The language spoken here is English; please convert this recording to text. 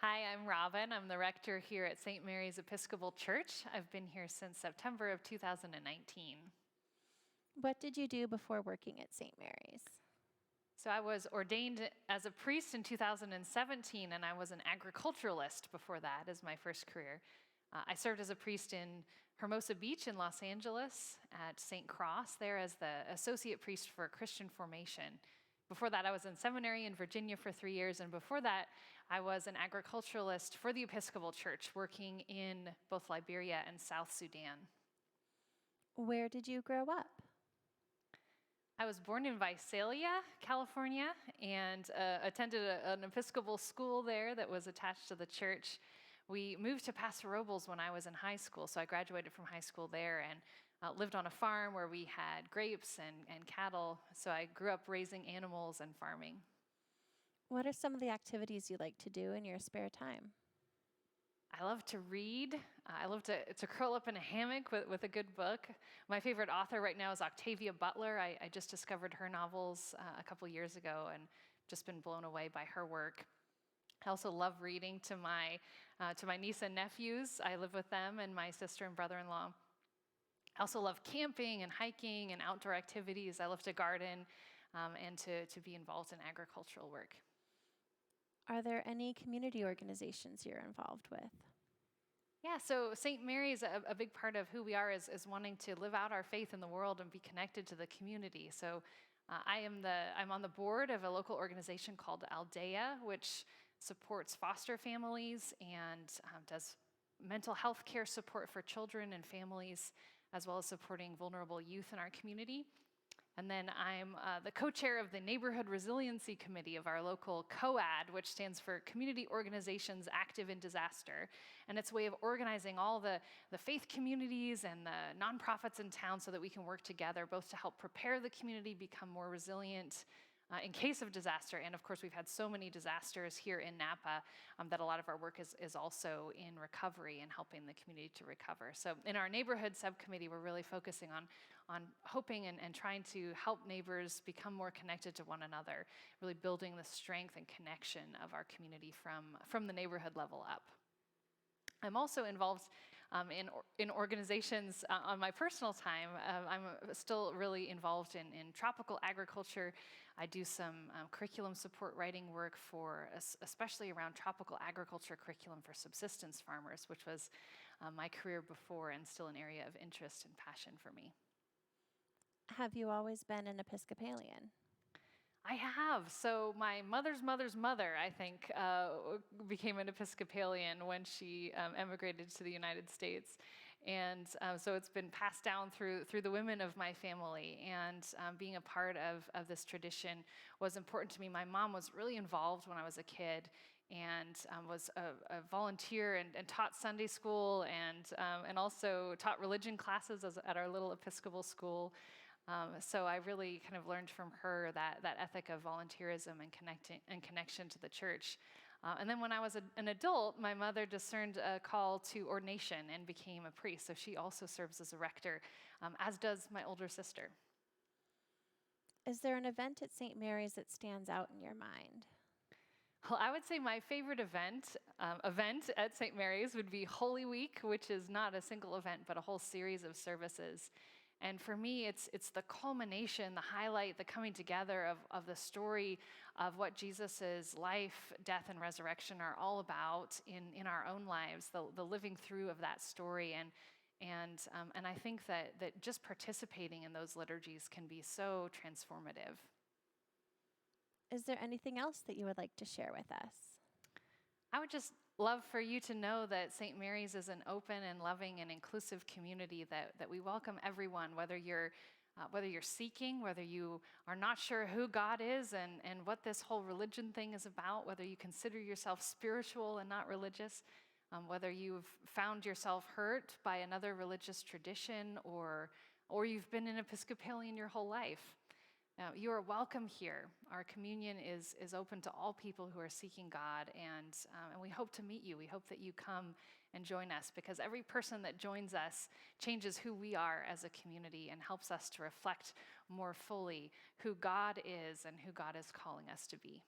Hi, I'm Robin. I'm the rector here at St. Mary's Episcopal Church. I've been here since September of 2019. What did you do before working at St. Mary's? So I was ordained as a priest in 2017, and I was an agriculturalist before that as my first career. I served as a priest in Hermosa Beach in Los Angeles at St. Cross, there as the associate priest for Christian formation. Before that, I was in seminary in Virginia for 3 years, and before that, I was an agriculturalist for the Episcopal Church, working in both Liberia and South Sudan. Where did you grow up? I was born in Visalia, California, and attended an Episcopal school there that was attached to the church. We moved to Paso Robles when I was in high school, so I graduated from high school there and lived on a farm where we had grapes and cattle, so I grew up raising animals and farming. What are some of the activities you like to do in your spare time? I love to read. I love to curl up in a hammock with a good book. My favorite author right now is Octavia Butler. I just discovered her novels a couple years ago and just been blown away by her work. I also love reading to my niece and nephews. I live with them and my sister and brother-in-law. I also love camping and hiking and outdoor activities. I love to garden and to be involved in agricultural work. Are there any community organizations you're involved with? Yeah, so St. Mary's, a big part of who we are is wanting to live out our faith in the world and be connected to the community. So I'm on the board of a local organization called Aldea, which supports foster families and does mental health care support for children and families, as well as supporting vulnerable youth in our community. And then I'm the co-chair of the Neighborhood Resiliency Committee of our local COAD, which stands for Community Organizations Active in Disaster. And it's a way of organizing all the faith communities and the nonprofits in town so that we can work together, both to help prepare the community become more resilient in case of disaster. And of course, we've had so many disasters here in Napa that a lot of our work is also in recovery and helping the community to recover. So in our neighborhood subcommittee, we're really focusing on hoping and trying to help neighbors become more connected to one another, really building the strength and connection of our community from the neighborhood level up. I'm also involved in organizations on my personal time. I'm still really involved in tropical agriculture. I do some curriculum support writing work for, especially around tropical agriculture curriculum for subsistence farmers, which was my career before and still an area of interest and passion for me. Have you always been an Episcopalian? I have. So my mother's mother's mother, I think, became an Episcopalian when she emigrated to the United States. And so it's been passed down through the women of my family. And being a part of this tradition was important to me. My mom was really involved when I was a kid and was a volunteer and taught Sunday school and also taught religion classes at our little Episcopal school. So I really kind of learned from her that ethic of volunteerism and connection to the church. And then when I was an adult, my mother discerned a call to ordination and became a priest. So she also serves as a rector, as does my older sister. Is there an event at St. Mary's that stands out in your mind? Well, I would say my favorite event at St. Mary's would be Holy Week, which is not a single event, but a whole series of services. And for me, it's the culmination, the highlight, the coming together of the story of what Jesus' life, death, and resurrection are all about in our own lives, the living through of that story. And I think that just participating in those liturgies can be so transformative. Is there anything else that you would like to share with us? I would just love for you to know that St. Mary's is an open and loving and inclusive community that we welcome everyone, whether you're seeking, whether you are not sure who God is and what this whole religion thing is about, whether you consider yourself spiritual and not religious, whether you've found yourself hurt by another religious tradition or you've been an Episcopalian your whole life. You are welcome here. Our communion is open to all people who are seeking God, and we hope to meet you. We hope that you come and join us, because every person that joins us changes who we are as a community and helps us to reflect more fully who God is and who God is calling us to be.